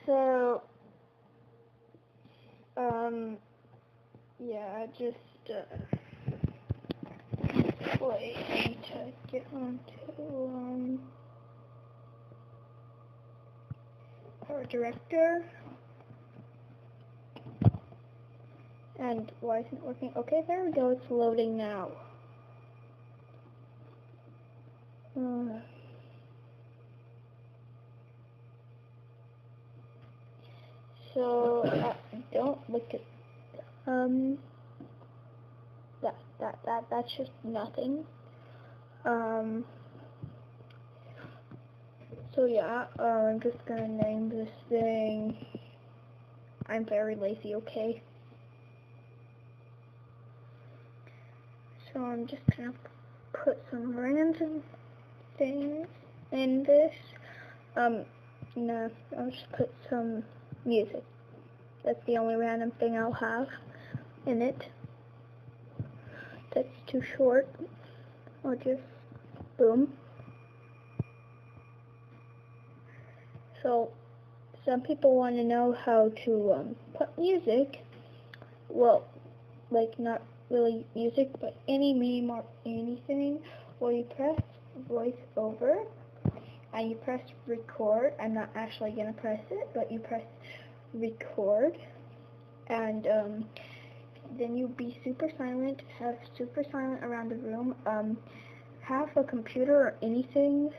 So, yeah, just, wait, I need to get onto, our director. And why isn't it working? Okay, there we go, it's loading now. So, don't look at, that's just nothing. So yeah, I'm just gonna name this thing, I'm very lazy, okay? So I'm just gonna put some random things in this. No, I'll just put some music. That's the only random thing I'll have in it. That's too short. I'll just, boom. So, some people want to know how to put music. Well, like not really music, but any meme or anything. Well, you press voice over, and you press record. I'm not actually going to press it, but you press record, and then you be super silent, have super silent around the room, have a computer or anything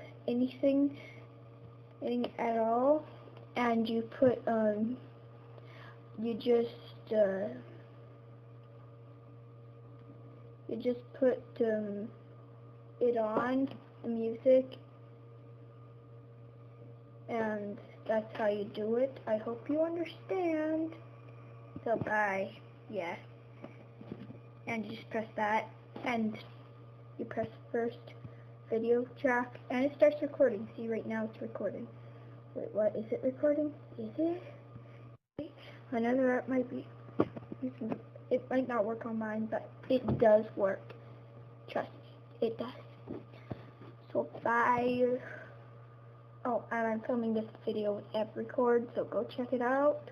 at all, and you put, you just put it on, the music, and that's how you do it. I hope you understand. So bye. Yeah. And you just press that, and you press first video track, and it starts recording. See, right now it's recording. Wait, what? Is it recording? Is it? Another app might be. It might not work on mine, but it does work. Trust me, it does. So bye. Oh, and I'm filming this video with app record, so go check it out.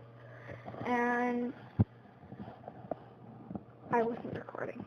And I wasn't recording.